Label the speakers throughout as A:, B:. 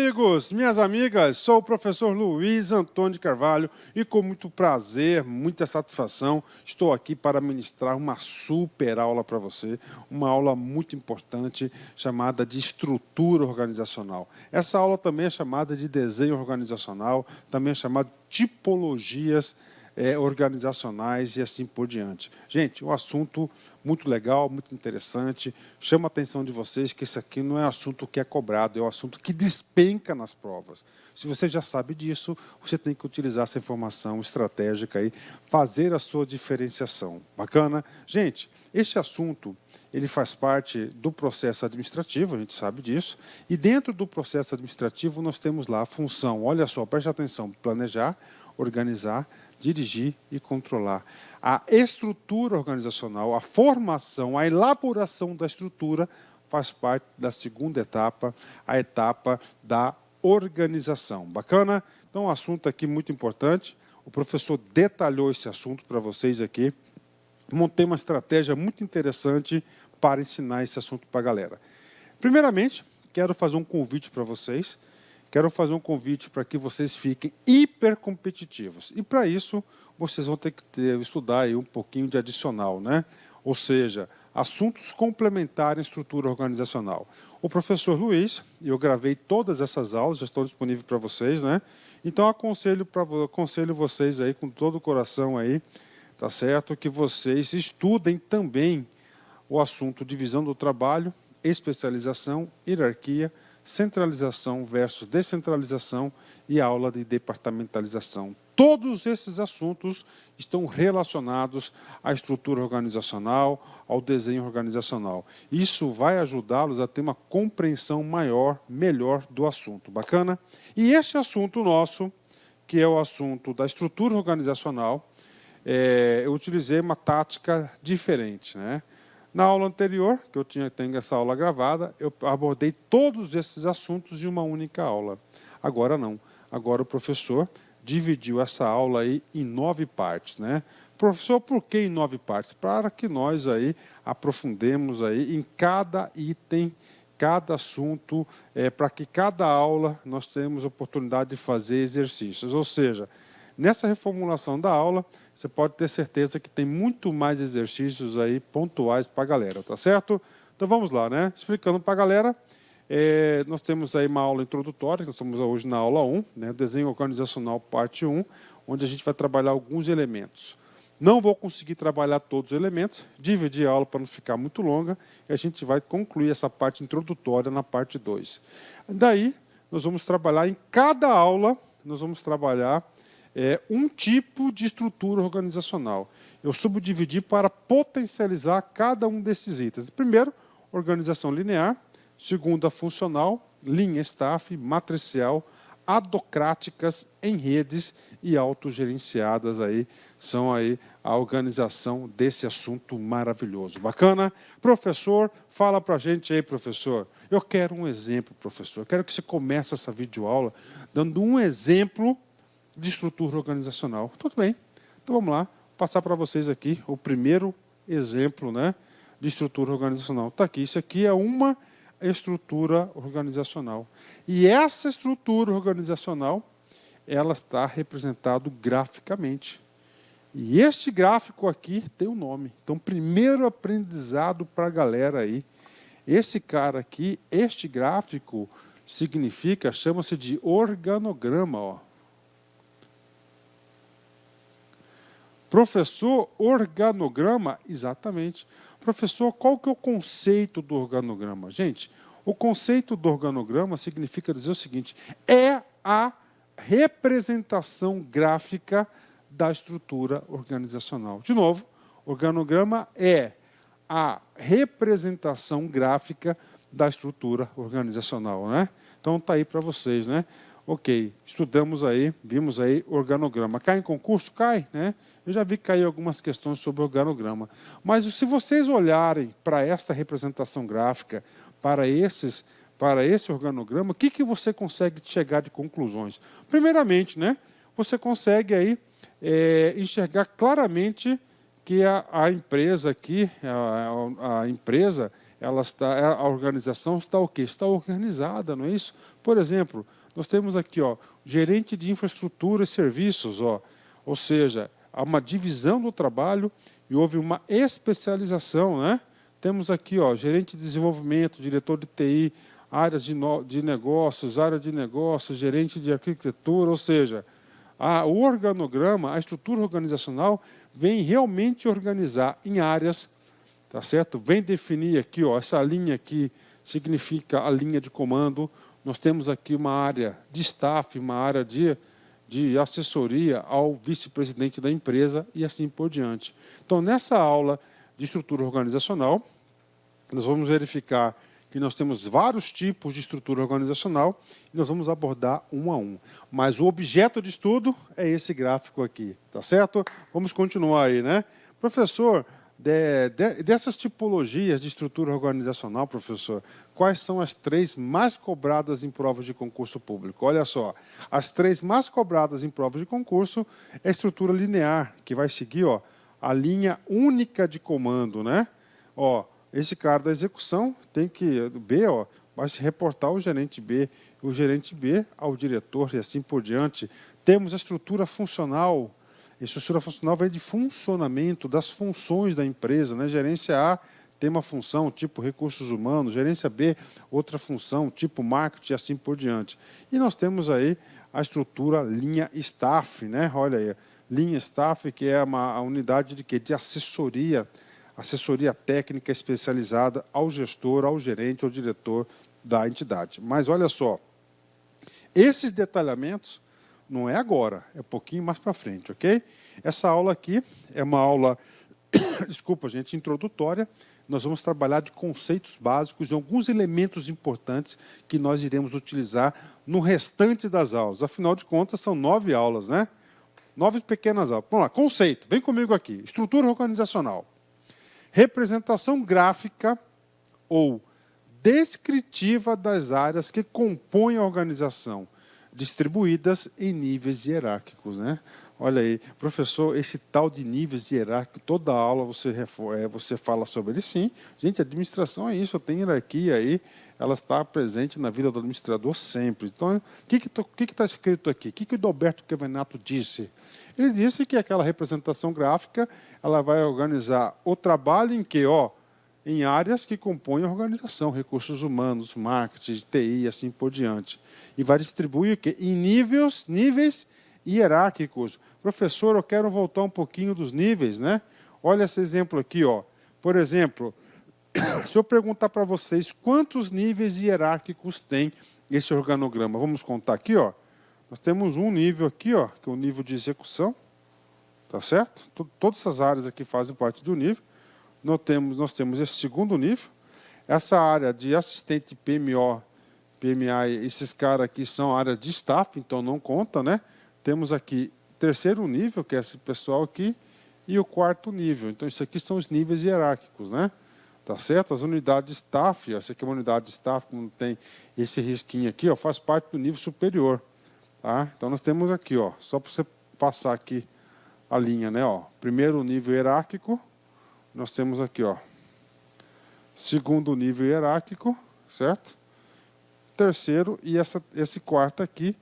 A: amigos, minhas amigas, sou o professor Luiz Antônio de Carvalho e com muito prazer, muita satisfação, estou aqui para ministrar uma super aula para você, uma aula muito importante chamada de estrutura organizacional. Essa aula também é chamada de desenho organizacional, também é chamada de tipologias organizacionais e assim por diante. Gente, um assunto muito legal, muito interessante. Chama a atenção de vocês que esse aqui não é assunto que é cobrado, é um assunto que despenca nas provas. Se você já sabe disso, você tem que utilizar essa informação estratégica aí, fazer a sua diferenciação. Bacana? Gente, este assunto ele faz parte do processo administrativo, a gente sabe disso, e dentro do processo administrativo nós temos lá a função, olha só, preste atenção, planejar, organizar, dirigir e controlar. A estrutura organizacional, a formação, a elaboração da estrutura faz parte da segunda etapa, a etapa da organização. Bacana? Então, um assunto aqui muito importante. O professor detalhou esse assunto para vocês aqui. Montei uma estratégia muito interessante para ensinar esse assunto para a galera. Primeiramente, quero fazer um convite para vocês. Quero fazer um convite para que vocês fiquem hipercompetitivos. E, para isso, vocês vão ter que estudar aí um pouquinho de adicional, né? Ou seja, assuntos complementares em estrutura organizacional. O professor Luiz, eu gravei todas essas aulas, já estão disponíveis para vocês, né? Então, aconselho vocês aí, com todo o coração aí, tá certo? Que vocês estudem também o assunto divisão do trabalho, especialização, hierarquia, centralização versus descentralização e aula de departamentalização. Todos esses assuntos estão relacionados à estrutura organizacional, ao desenho organizacional. Isso vai ajudá-los a ter uma compreensão maior, melhor do assunto. Bacana? E este assunto nosso, que é o assunto da estrutura organizacional, eu utilizei uma tática diferente, né? Na aula anterior, que tenho essa aula gravada, eu abordei todos esses assuntos em uma única aula. Agora não. Agora o professor dividiu essa aula aí em 9 partes, né? Professor, por que em 9 partes? Para que nós aí aprofundemos aí em cada item, cada assunto, para que cada aula nós tenhamos a oportunidade de fazer exercícios. Ou seja, nessa reformulação da aula, você pode ter certeza que tem muito mais exercícios aí pontuais para a galera, tá certo? Então vamos lá, né? Explicando para a galera, nós temos aí uma aula introdutória, nós estamos hoje na aula 1, né? Desenho organizacional parte 1, onde a gente vai trabalhar alguns elementos. Não vou conseguir trabalhar todos os elementos, dividir a aula para não ficar muito longa, e a gente vai concluir essa parte introdutória na parte 2. Daí, nós vamos trabalhar em cada aula, nós vamos trabalhar um tipo de estrutura organizacional. Eu subdividi para potencializar cada um desses itens. Primeiro, organização linear. Segundo, funcional, linha staff, matricial, adocráticas, em redes e autogerenciadas. Aí, são aí a organização desse assunto maravilhoso. Bacana? Professor, fala para a gente aí, professor. Eu quero um exemplo, professor. Eu quero que você comece essa videoaula dando um exemplo de estrutura organizacional. Tudo bem. Então vamos lá, passar para vocês aqui o primeiro exemplo, né, de estrutura organizacional. Está aqui, isso aqui é uma estrutura organizacional. E essa estrutura organizacional, ela está representada graficamente. E este gráfico aqui tem um nome. Então, primeiro aprendizado para a galera aí. Esse cara aqui, este gráfico, significa, chama-se de organograma, ó. Professor, organograma? Exatamente. Professor, qual que é o conceito do organograma? Gente, o conceito do organograma significa dizer o seguinte, é a representação gráfica da estrutura organizacional. De novo, organograma é a representação gráfica da estrutura organizacional, né? Então, está aí para vocês, né? Ok, estudamos aí, vimos aí organograma. Cai em concurso? Cai, né? Eu já vi cair algumas questões sobre organograma. Mas se vocês olharem para esta representação gráfica, para esse organograma, o que você consegue chegar de conclusões? Primeiramente, né, você consegue aí, enxergar claramente que a empresa aqui, a empresa, a organização está o quê? Está organizada, não é isso? Por exemplo, nós temos aqui, ó, gerente de infraestrutura e serviços, ó, ou seja, há uma divisão do trabalho e houve uma especialização, né? Temos aqui, ó, gerente de desenvolvimento, diretor de TI, áreas de negócios, área de negócios, gerente de arquitetura, ou seja, o organograma, a estrutura organizacional vem realmente organizar em áreas, tá certo? Vem definir aqui, ó, essa linha aqui significa a linha de comando. Nós temos aqui uma área de staff, uma área de assessoria ao vice-presidente da empresa e assim por diante. Então, nessa aula de estrutura organizacional, nós vamos verificar que nós temos vários tipos de estrutura organizacional e nós vamos abordar um a um. Mas o objeto de estudo é esse gráfico aqui, tá certo? Vamos continuar aí, né? Professor, dessas tipologias de estrutura organizacional, professor, quais são as 3 mais cobradas em provas de concurso público? Olha só, as 3 mais cobradas em provas de concurso é a estrutura linear, que vai seguir, ó, a linha única de comando, né? Ó, esse cara da execução tem que, B, ó, vai se reportar ao gerente B, o gerente B ao diretor e assim por diante. Temos a estrutura funcional. A estrutura funcional vem de funcionamento das funções da empresa, né? Gerência A tem uma função tipo recursos humanos, gerência B outra função tipo marketing e assim por diante. E nós temos aí a estrutura linha staff, né? Olha aí, linha staff, que é a unidade de quê? De assessoria técnica especializada ao gestor, ao gerente, ao diretor da entidade. Mas olha só, esses detalhamentos não é agora, é um pouquinho mais para frente, ok? Essa aula aqui é uma aula, desculpa, gente, introdutória. Nós vamos trabalhar de conceitos básicos e alguns elementos importantes que nós iremos utilizar no restante das aulas. Afinal de contas, são 9 aulas, né? 9 pequenas aulas. Vamos lá, conceito, vem comigo aqui. Estrutura organizacional. Representação gráfica ou descritiva das áreas que compõem a organização, distribuídas em níveis hierárquicos, né? Olha aí, professor, esse tal de níveis hierárquicos, toda aula você fala sobre ele, sim. Gente, administração é isso, tem hierarquia aí, ela está presente na vida do administrador sempre. Então, o que está escrito aqui? O que o Dalberto Chiavenato disse? Ele disse que aquela representação gráfica ela vai organizar o trabalho em que, ó, em áreas que compõem a organização, recursos humanos, marketing, TI e assim por diante. E vai distribuir o quê? Em níveis hierárquicos. Professor, eu quero voltar um pouquinho dos níveis, né? Olha esse exemplo aqui, ó. Por exemplo, se eu perguntar para vocês quantos níveis hierárquicos tem esse organograma, vamos contar aqui, ó. Nós temos um nível aqui, ó, que é o nível de execução, tá certo? Todas essas áreas aqui fazem parte do nível. Nós temos esse segundo nível. Essa área de assistente PMO, PMA, esses caras aqui são área de staff, então não conta, né? Temos aqui terceiro nível, que é esse pessoal aqui, e o quarto nível. Então, isso aqui são os níveis hierárquicos, né? Tá certo? As unidades de staff, ó, essa aqui é uma unidade de staff, como tem esse risquinho aqui, ó, faz parte do nível superior. Tá? Então, nós temos aqui, ó, só para você passar aqui a linha, né? Ó, primeiro nível hierárquico, nós temos aqui, ó, segundo nível hierárquico, certo? Terceiro, e esse quarto aqui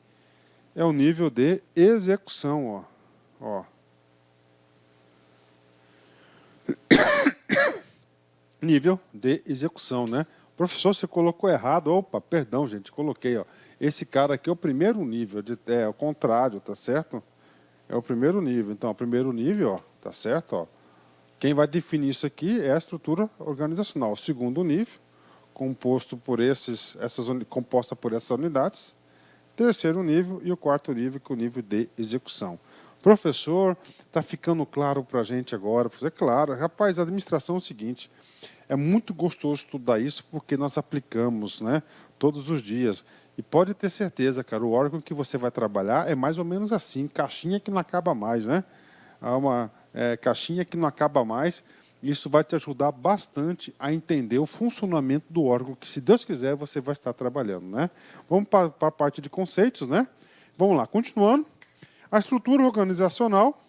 A: é o nível de execução, ó. Nível de execução, né? Professor, você colocou errado. Opa, perdão, gente, coloquei, ó. Esse cara aqui é o primeiro nível, é o contrário, tá certo? É o primeiro nível. Então, o primeiro nível, ó, tá certo, ó. Quem vai definir isso aqui é a estrutura organizacional. O segundo nível, composta por essas unidades. Terceiro nível e o quarto nível, que é o nível de execução. Professor, está ficando claro para a gente agora? É claro. Rapaz, a administração é o seguinte, é muito gostoso estudar isso porque nós aplicamos, né, todos os dias. E pode ter certeza, cara, o órgão que você vai trabalhar é mais ou menos assim, caixinha que não acaba mais, né? Há uma caixinha que não acaba mais. Isso vai te ajudar bastante a entender o funcionamento do órgão que, se Deus quiser, você vai estar trabalhando, né? Vamos para a parte de conceitos, né? Vamos lá, continuando. A estrutura organizacional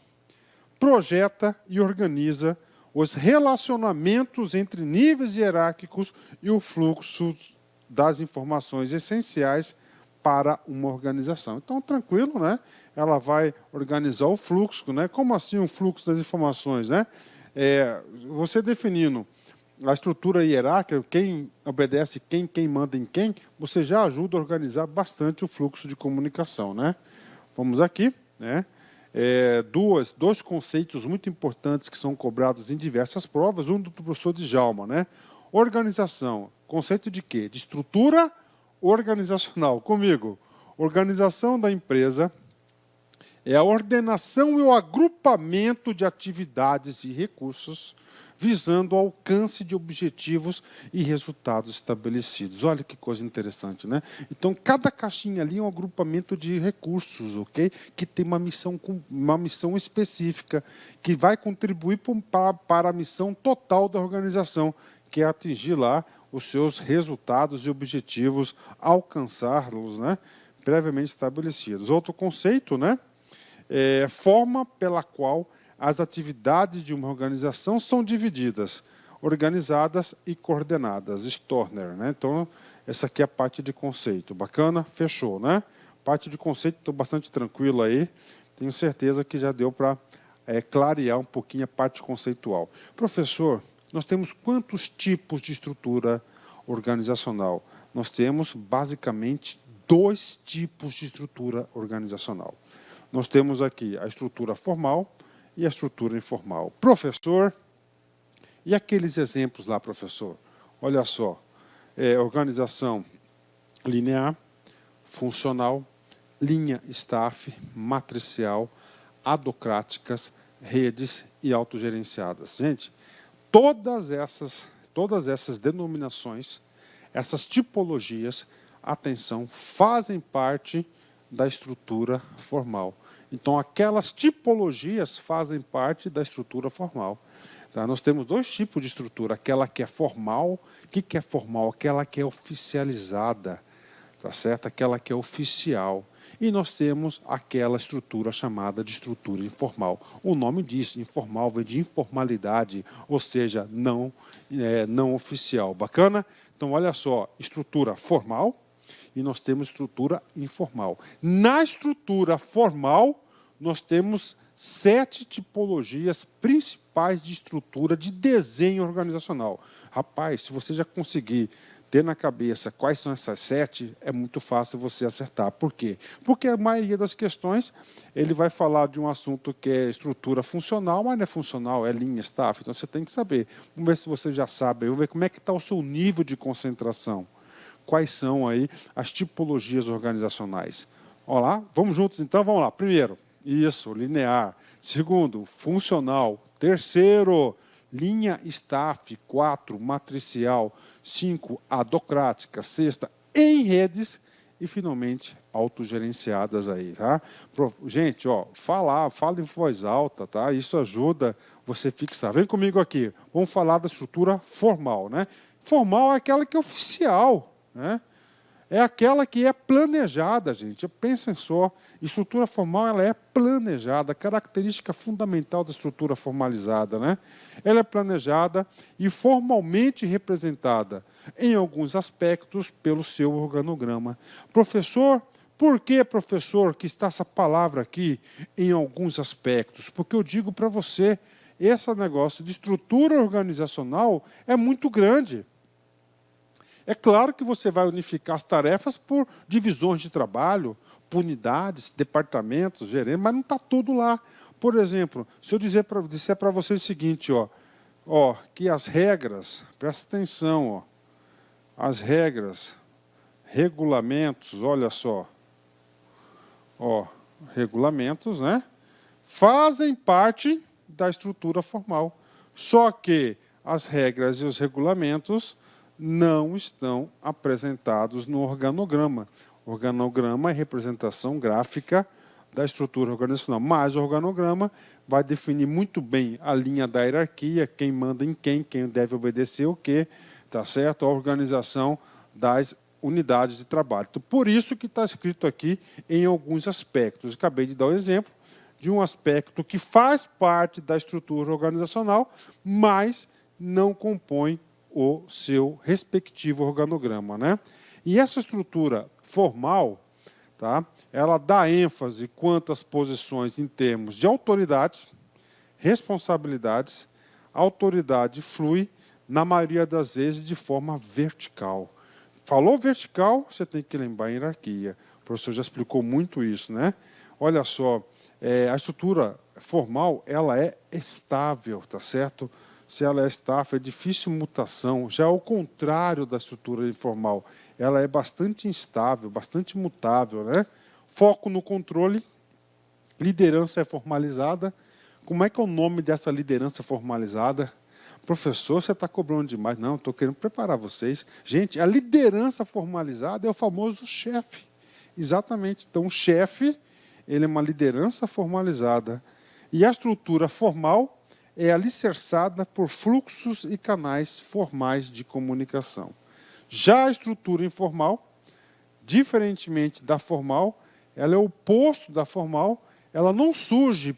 A: projeta e organiza os relacionamentos entre níveis hierárquicos e o fluxo das informações essenciais para uma organização. Então, tranquilo, né? Ela vai organizar o fluxo, né? Como assim o fluxo das informações, né? Você definindo a estrutura hierárquica, quem obedece quem manda em quem, você já ajuda a organizar bastante o fluxo de comunicação, né? Vamos aqui, né? Dois conceitos muito importantes que são cobrados em diversas provas, um do professor Djalma, né? Organização, conceito de quê? De estrutura organizacional. Comigo, organização da empresa é a ordenação e o agrupamento de atividades e recursos visando o alcance de objetivos e resultados estabelecidos. Olha que coisa interessante, né? Então, cada caixinha ali é um agrupamento de recursos, ok? Que tem uma missão específica, que vai contribuir para a missão total da organização, que é atingir lá os seus resultados e objetivos, alcançá-los, né? Previamente estabelecidos. Outro conceito, né? Forma pela qual as atividades de uma organização são divididas, organizadas e coordenadas. Storner, né? Então, essa aqui é a parte de conceito. Bacana? Fechou, né? Parte de conceito, estou bastante tranquilo aí. Tenho certeza que já deu para clarear um pouquinho a parte conceitual. Professor, nós temos quantos tipos de estrutura organizacional? Nós temos, basicamente, 2 tipos de estrutura organizacional. Nós temos aqui a estrutura formal e a estrutura informal. Professor, e aqueles exemplos lá, professor? Olha só, organização linear, funcional, linha staff, matricial, adocráticas, redes e autogerenciadas. Gente, todas essas denominações, essas tipologias, atenção, fazem parte da estrutura formal. Então, aquelas tipologias fazem parte da estrutura formal. Tá? Nós temos 2 tipos de estrutura, aquela que é formal. O que é formal? Aquela que é oficializada, tá certo? Aquela que é oficial. E nós temos aquela estrutura chamada de estrutura informal. O nome diz, informal, vem de informalidade, ou seja, não oficial. Bacana? Então, olha só, estrutura formal, e nós temos estrutura informal. Na estrutura formal, nós temos 7 tipologias principais de estrutura de desenho organizacional. Rapaz, se você já conseguir ter na cabeça quais são essas 7, é muito fácil você acertar. Por quê? Porque a maioria das questões, ele vai falar de um assunto que é estrutura funcional, mas não é funcional, é linha, staff. Então, você tem que saber. Vamos ver se você já sabe. Vamos ver como é que está o seu nível de concentração. Quais são aí as tipologias organizacionais. Olha lá, vamos juntos então, vamos lá. Primeiro, isso, linear. Segundo, funcional. Terceiro, linha staff. 4, matricial. 5, adocrática. 6, em redes. E, finalmente, autogerenciadas aí, tá? Gente, ó, fala em voz alta, tá? Isso ajuda você a fixar. Vem comigo aqui. Vamos falar da estrutura formal, né? Formal é aquela que é oficial, né? É aquela que é planejada, gente. Pensem só, estrutura formal ela é planejada, a característica fundamental da estrutura formalizada, né? Ela é planejada e formalmente representada, em alguns aspectos, pelo seu organograma. Professor, por que, professor, que está essa palavra aqui, em alguns aspectos? Porque eu digo para você, esse negócio de estrutura organizacional é muito grande. É claro que você vai unificar as tarefas por divisões de trabalho, por unidades, departamentos, gerentes, mas não está tudo lá. Por exemplo, se eu disser para você o seguinte, que as regras, presta atenção, as regras, regulamentos, olha só, regulamentos, né, fazem parte da estrutura formal. Só que as regras e os regulamentos não estão apresentados no organograma. O organograma é representação gráfica da estrutura organizacional, mas o organograma vai definir muito bem a linha da hierarquia, quem manda em quem deve obedecer o quê, tá certo? A organização das unidades de trabalho. Então, por isso que está escrito aqui em alguns aspectos. Acabei de dar um exemplo de um aspecto que faz parte da estrutura organizacional, mas não compõe o seu respectivo organograma, né? E essa estrutura formal, tá, ela dá ênfase quanto às posições em termos de autoridade, responsabilidades. A autoridade flui, na maioria das vezes, de forma vertical. Falou vertical, você tem que lembrar a hierarquia. O professor já explicou muito isso, né? Olha só, a estrutura formal, ela é estável, tá certo? Se ela é estável, é difícil mutação. Já ao contrário da estrutura informal, ela é bastante instável, bastante mutável, né? Foco no controle, liderança é formalizada. Como é que é o nome dessa liderança formalizada? Professor, você está cobrando demais. Não, estou querendo preparar vocês. Gente, a liderança formalizada é o famoso chefe. Exatamente. Então, o chefe, ele é uma liderança formalizada. E a estrutura formal é alicerçada por fluxos e canais formais de comunicação. Já a estrutura informal, diferentemente da formal, ela é o oposto da formal, ela não surge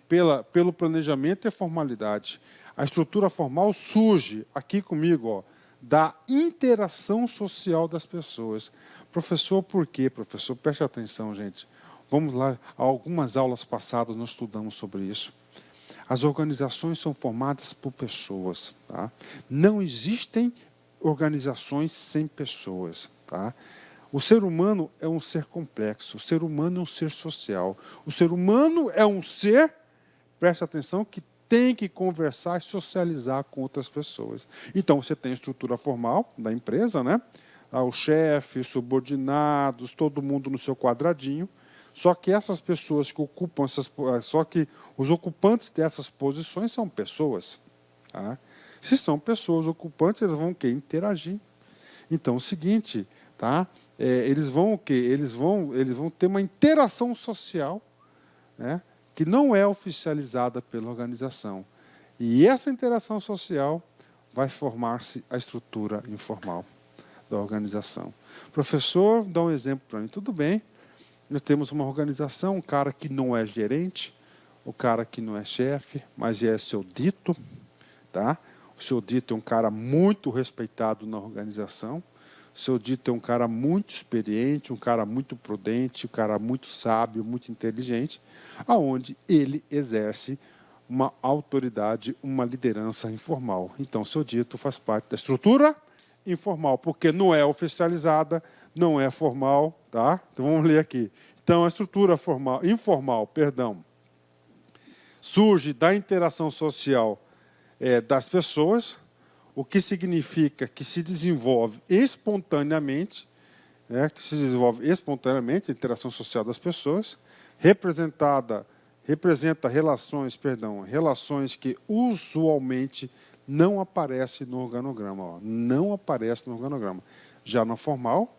A: pelo planejamento e formalidade. A estrutura formal surge, aqui comigo, ó, da interação social das pessoas. Professor, por quê, professor? Preste atenção, gente. Vamos lá, algumas aulas passadas nós estudamos sobre isso. As organizações são formadas por pessoas. Tá? Não existem organizações sem pessoas. Tá? O ser humano é um ser complexo, o ser humano é um ser social. O ser humano é um ser, preste atenção, que tem que conversar e socializar com outras pessoas. Então, você tem a estrutura formal da empresa, né? O chefe, os subordinados, todo mundo no seu quadradinho. Só que essas pessoas que ocupam só que os ocupantes dessas posições são pessoas. Tá? Se são pessoas ocupantes, eles vão o quê? Interagir. Então, é o seguinte, tá? Eles vão o quê? Eles vão ter uma interação social, né? Que não é oficializada pela organização. E essa interação social vai formar-se a estrutura informal da organização. Professor, dá um exemplo para mim. Tudo bem. Nós temos uma organização, um cara que não é gerente, o cara que não é chefe, mas é seu dito. Tá? O seu dito é um cara muito respeitado na organização. O seu dito é um cara muito experiente, um cara muito prudente, um cara muito sábio, muito inteligente, aonde ele exerce uma autoridade, uma liderança informal. Então, seu dito faz parte da estrutura informal, porque não é oficializada, não é formal, tá? Então vamos ler aqui. Então a estrutura informal, surge da interação social das pessoas, o que significa que se desenvolve espontaneamente, a interação social das pessoas, representa relações que usualmente não aparece no organograma. Ó, não aparece no organograma. Já na formal,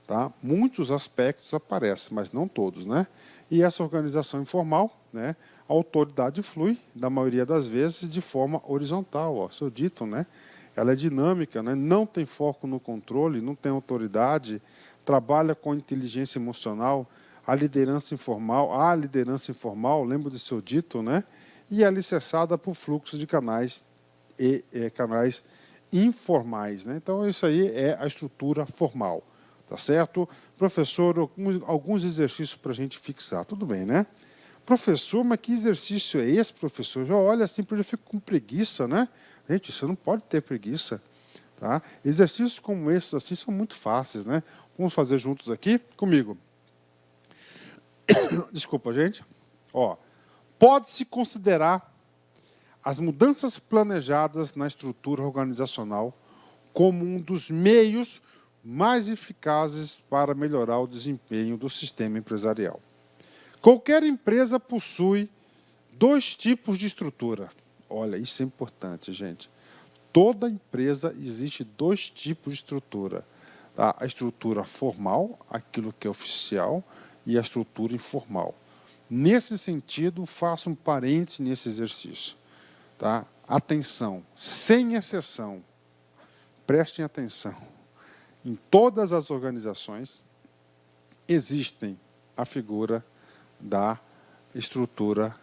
A: tá, muitos aspectos aparecem, mas não todos. Né? E essa organização informal, né, a autoridade flui, na maioria das vezes, de forma horizontal. Ó, seu dito, né? Ela é dinâmica, né? Não tem foco no controle, não tem autoridade, trabalha com inteligência emocional, a liderança informal, lembra do seu dito, né? E é alicerçada por fluxos de canais canais informais. Né? Então, isso aí é a estrutura formal. Tá certo? Professor, alguns exercícios para a gente fixar. Tudo bem, né? Professor, mas que exercício é esse, professor? Já olha assim, porque eu fico com preguiça, né? Gente, você não pode ter preguiça. Tá? Exercícios como esses assim, são muito fáceis, né? Vamos fazer juntos aqui comigo. Desculpa, gente. Ó, pode-se considerar as mudanças planejadas na estrutura organizacional como um dos meios mais eficazes para melhorar o desempenho do sistema empresarial. Qualquer empresa possui dois tipos de estrutura. Olha, isso é importante, gente. Toda empresa existe dois tipos de estrutura. Tá? A estrutura formal, aquilo que é oficial, e a estrutura informal. Nesse sentido, faço um parêntese nesse exercício. Tá? Atenção, sem exceção, prestem atenção. Em todas as organizações existem a figura da estrutura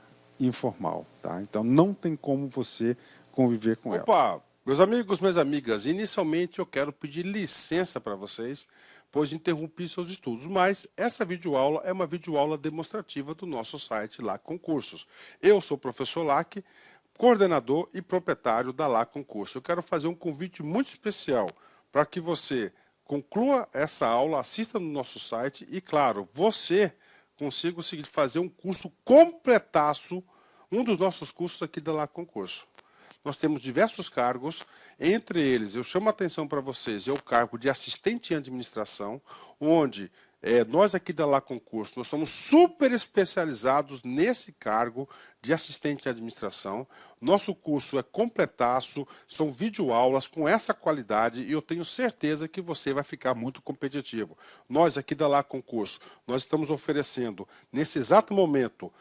A: informal, tá? Então não tem como você conviver com ela.
B: Opa, meus amigos, minhas amigas, inicialmente eu quero pedir licença para vocês, pois interrompi seus estudos, mas essa videoaula é uma videoaula demonstrativa do nosso site LAC Concursos. Eu sou o professor LAC, coordenador e proprietário da LAC Concursos. Eu quero fazer um convite muito especial para que você conclua essa aula, assista no nosso site e, claro, você consiga o seguinte, fazer um curso completaço, um dos nossos cursos aqui da LAC Concurso. Nós temos diversos cargos, entre eles, eu chamo a atenção para vocês, é o cargo de assistente em administração, onde nós aqui da LAC Concurso, nós somos super especializados nesse cargo de assistente em administração. Nosso curso é completaço, são videoaulas com essa qualidade e eu tenho certeza que você vai ficar muito competitivo. Nós aqui da LAC Concurso, nós estamos oferecendo, nesse exato momento,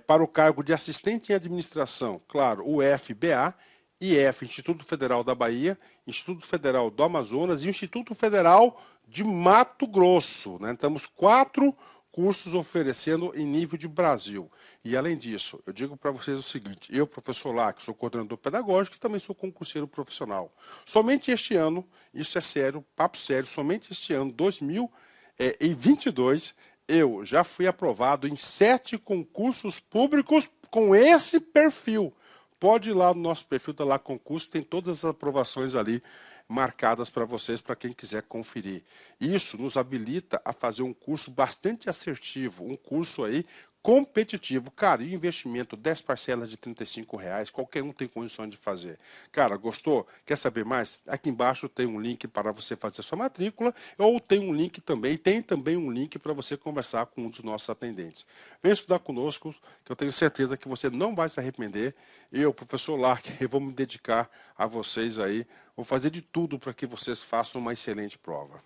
B: para o cargo de assistente em administração, claro, o FBA, IF, Instituto Federal da Bahia, Instituto Federal do Amazonas e Instituto Federal de Mato Grosso. Né? Temos 4 cursos oferecendo em nível de Brasil. E além disso, eu digo para vocês o seguinte, eu, professor Lac, sou coordenador pedagógico e também sou concurseiro profissional. Somente este ano, isso é sério, papo sério, somente este ano, 2022, eu já fui aprovado em 7 concursos públicos com esse perfil. Pode ir lá no nosso perfil da LAC Concurso, tem todas as aprovações ali marcadas para vocês, para quem quiser conferir. Isso nos habilita a fazer um curso bastante assertivo, um curso aí competitivo. Cara, e investimento, 10 parcelas de R$35, qualquer um tem condições de fazer. Cara, gostou? Quer saber mais? Aqui embaixo tem um link para você fazer sua matrícula, ou tem um link também, um link para você conversar com um dos nossos atendentes. Vem estudar conosco, que eu tenho certeza que você não vai se arrepender. Eu, professor Lark, eu vou me dedicar a vocês aí, vou fazer de tudo para que vocês façam uma excelente prova.